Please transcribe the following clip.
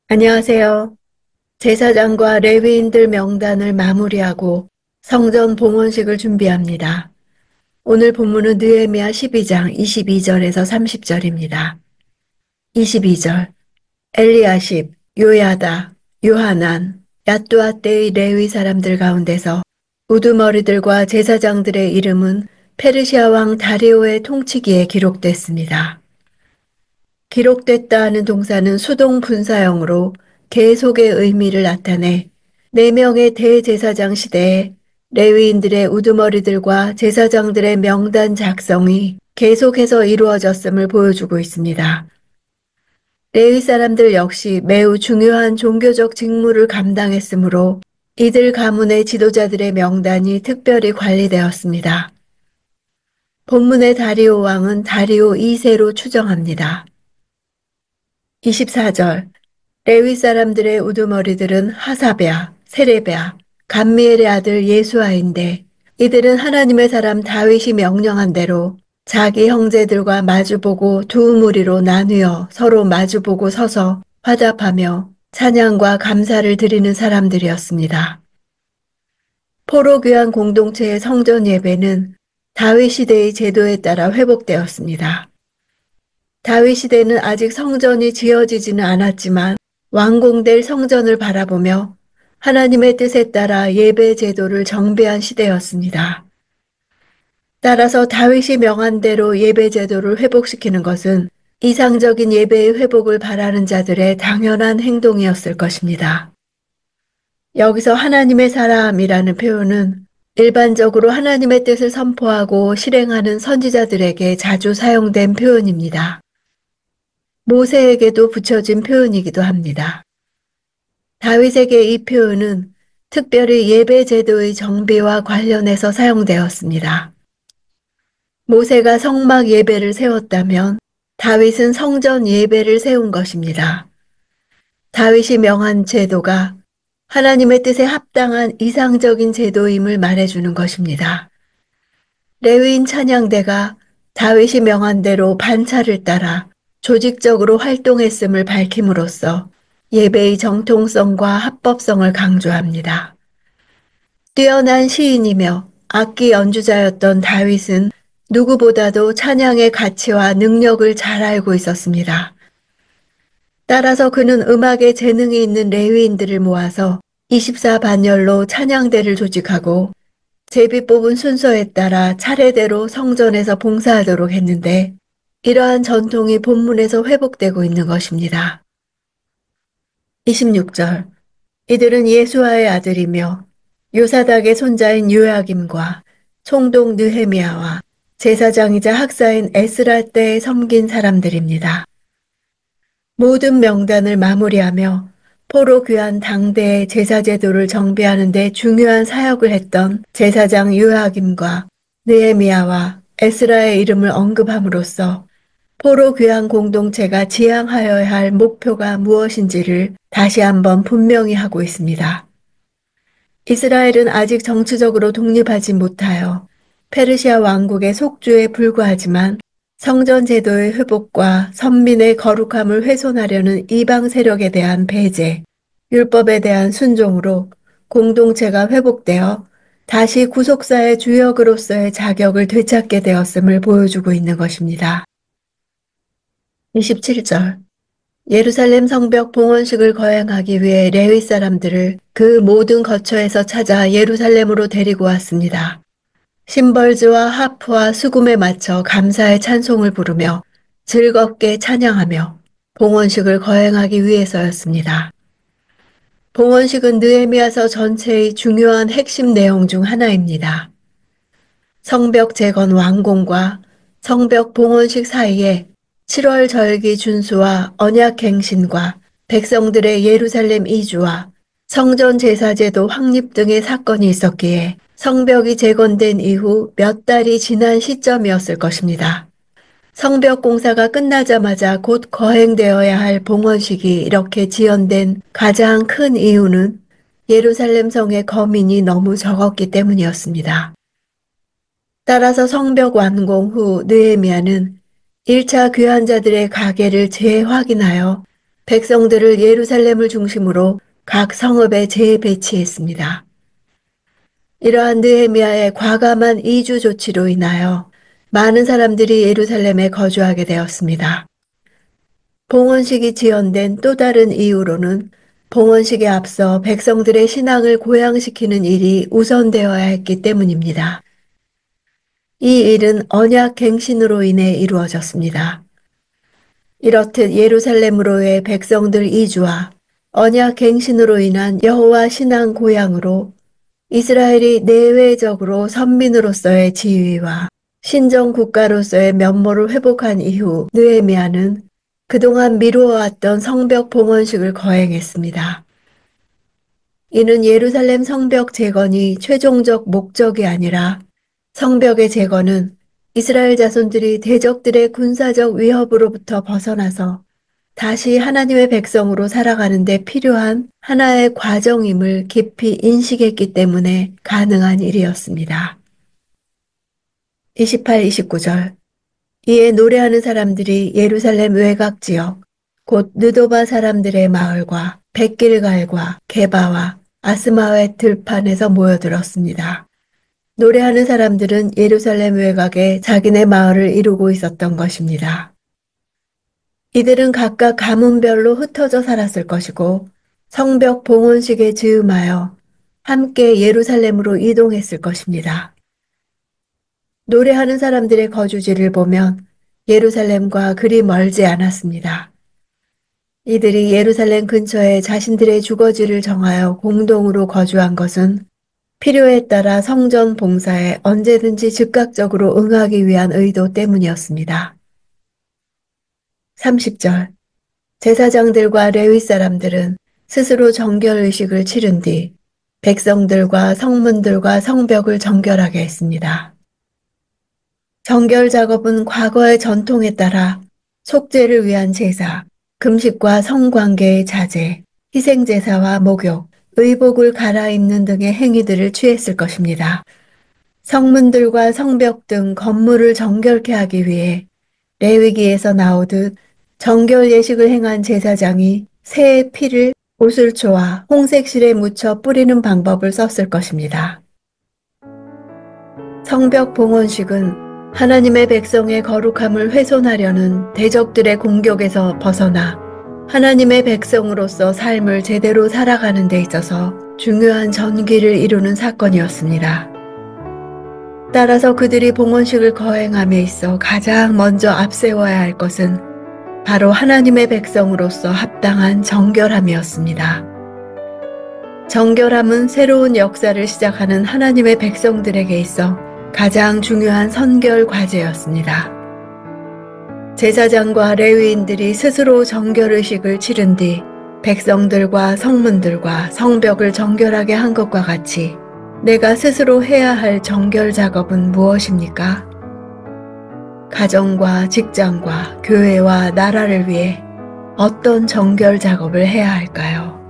안녕하세요. 제사장과 레위인들 명단을 마무리하고 성전 봉헌식을 준비합니다. 오늘 본문은 느헤미야 12장 22절에서 30절입니다. 22절 엘리야십, 요야다, 요하난, 야뚜아 때의 레위 사람들 가운데서 우두머리들과 제사장들의 이름은 페르시아 왕 다리오의 통치기에 기록됐습니다. 기록됐다 하는 동사는 수동 분사형으로 계속의 의미를 나타내 4명의 대제사장 시대에 레위인들의 우두머리들과 제사장들의 명단 작성이 계속해서 이루어졌음을 보여주고 있습니다. 레위 사람들 역시 매우 중요한 종교적 직무를 감당했으므로 이들 가문의 지도자들의 명단이 특별히 관리되었습니다. 본문의 다리오 왕은 다리오 2세로 추정합니다. 24절 레위 사람들의 우두머리들은 하사랴, 세레랴, 감미엘의 아들 예수아인데 이들은 하나님의 사람 다윗이 명령한 대로 자기 형제들과 마주보고 두 무리로 나뉘어 서로 마주보고 서서 화답하며 찬양과 감사를 드리는 사람들이었습니다. 포로교환 공동체의 성전 예배는 다윗 시대의 제도에 따라 회복되었습니다. 다윗 시대는 아직 성전이 지어지지는 않았지만 완공될 성전을 바라보며 하나님의 뜻에 따라 예배 제도를 정비한 시대였습니다. 따라서 다윗이 명한 대로 예배 제도를 회복시키는 것은 이상적인 예배의 회복을 바라는 자들의 당연한 행동이었을 것입니다. 여기서 하나님의 사람이라는 표현은 일반적으로 하나님의 뜻을 선포하고 실행하는 선지자들에게 자주 사용된 표현입니다. 모세에게도 붙여진 표현이기도 합니다. 다윗에게 이 표현은 특별히 예배 제도의 정비와 관련해서 사용되었습니다. 모세가 성막 예배를 세웠다면 다윗은 성전 예배를 세운 것입니다. 다윗이 명한 제도가 하나님의 뜻에 합당한 이상적인 제도임을 말해주는 것입니다. 레위인 찬양대가 다윗이 명한 대로 반차를 따라 조직적으로 활동했음을 밝힘으로써 예배의 정통성과 합법성을 강조합니다. 뛰어난 시인이며 악기 연주자였던 다윗은 누구보다도 찬양의 가치와 능력을 잘 알고 있었습니다. 따라서 그는 음악에 재능이 있는 레위인들을 모아서 24반열로 찬양대를 조직하고 제비 뽑은 순서에 따라 차례대로 성전에서 봉사하도록 했는데 이러한 전통이 본문에서 회복되고 있는 것입니다. 26절 이들은 예수아의 아들이며 요사닥의 손자인 요야김과 총독 느헤미야와 제사장이자 학사인 에스라 때에 섬긴 사람들입니다. 모든 명단을 마무리하며 포로 귀환 당대의 제사 제도를 정비하는 데 중요한 사역을 했던 제사장 요야김과 느헤미야와 에스라의 이름을 언급함으로써 포로 귀환 공동체가 지향하여야 할 목표가 무엇인지를 다시 한번 분명히 하고 있습니다. 이스라엘은 아직 정치적으로 독립하지 못하여 페르시아 왕국의 속주에 불과하지만 성전 제도의 회복과 선민의 거룩함을 훼손하려는 이방 세력에 대한 배제, 율법에 대한 순종으로 공동체가 회복되어 다시 구속사의 주역으로서의 자격을 되찾게 되었음을 보여주고 있는 것입니다. 27절 예루살렘 성벽 봉헌식을 거행하기 위해 레위 사람들을 그 모든 거처에서 찾아 예루살렘으로 데리고 왔습니다. 심벌즈와 하프와 수금에 맞춰 감사의 찬송을 부르며 즐겁게 찬양하며 봉헌식을 거행하기 위해서였습니다. 봉헌식은 느헤미야서 전체의 중요한 핵심 내용 중 하나입니다. 성벽 재건 완공과 성벽 봉헌식 사이에 7월 절기 준수와 언약갱신과 백성들의 예루살렘 이주와 성전 제사제도 확립 등의 사건이 있었기에 성벽이 재건된 이후 몇 달이 지난 시점이었을 것입니다. 성벽 공사가 끝나자마자 곧 거행되어야 할 봉헌식이 이렇게 지연된 가장 큰 이유는 예루살렘 성의 거민이 너무 적었기 때문이었습니다. 따라서 성벽 완공 후 느헤미야는 1차 귀환자들의 가계를 재확인하여 백성들을 예루살렘을 중심으로 각 성읍에 재배치했습니다. 이러한 느헤미야의 과감한 이주 조치로 인하여 많은 사람들이 예루살렘에 거주하게 되었습니다. 봉헌식이 지연된 또 다른 이유로는 봉헌식에 앞서 백성들의 신앙을 고양시키는 일이 우선되어야 했기 때문입니다. 이 일은 언약 갱신으로 인해 이루어졌습니다. 이렇듯 예루살렘으로의 백성들 이주와 언약 갱신으로 인한 여호와 신앙 고양으로 이스라엘이 내외적으로 선민으로서의 지위와 신정 국가로서의 면모를 회복한 이후 느헤미야는 그동안 미루어왔던 성벽 봉헌식을 거행했습니다. 이는 예루살렘 성벽 재건이 최종적 목적이 아니라 성벽의 재건은 이스라엘 자손들이 대적들의 군사적 위협으로부터 벗어나서 다시 하나님의 백성으로 살아가는 데 필요한 하나의 과정임을 깊이 인식했기 때문에 가능한 일이었습니다. 28, 29절 이에 노래하는 사람들이 예루살렘 외곽 지역 곧 느도바 사람들의 마을과 백길갈과 게바와 아스마웻 들판에서 모여들었습니다. 노래하는 사람들은 예루살렘 외곽에 자기네 마을을 이루고 있었던 것입니다. 이들은 각각 가문별로 흩어져 살았을 것이고 성벽 봉헌식에 즈음하여 함께 예루살렘으로 이동했을 것입니다. 노래하는 사람들의 거주지를 보면 예루살렘과 그리 멀지 않았습니다. 이들이 예루살렘 근처에 자신들의 주거지를 정하여 공동으로 거주한 것은 필요에 따라 성전 봉사에 언제든지 즉각적으로 응하기 위한 의도 때문이었습니다. 30절 제사장들과 레위 사람들은 스스로 정결의식을 치른 뒤 백성들과 성문들과 성벽을 정결하게 했습니다. 정결 작업은 과거의 전통에 따라 속죄를 위한 제사, 금식과 성관계의 자제, 희생제사와 목욕, 의복을 갈아입는 등의 행위들을 취했을 것입니다. 성문들과 성벽 등 건물을 정결케 하기 위해 레위기에서 나오듯 정결 예식을 행한 제사장이 새의 피를 오슬초와 홍색실에 묻혀 뿌리는 방법을 썼을 것입니다. 성벽 봉헌식은 하나님의 백성의 거룩함을 훼손하려는 대적들의 공격에서 벗어나 하나님의 백성으로서 삶을 제대로 살아가는 데 있어서 중요한 전기를 이루는 사건이었습니다. 따라서 그들이 봉헌식을 거행함에 있어 가장 먼저 앞세워야 할 것은 바로 하나님의 백성으로서 합당한 정결함이었습니다. 정결함은 새로운 역사를 시작하는 하나님의 백성들에게 있어 가장 중요한 선결 과제였습니다. 제사장과 레위인들이 스스로 정결의식을 치른 뒤 백성들과 성문들과 성벽을 정결하게 한 것과 같이 내가 스스로 해야 할 정결 작업은 무엇입니까? 가정과 직장과 교회와 나라를 위해 어떤 정결 작업을 해야 할까요?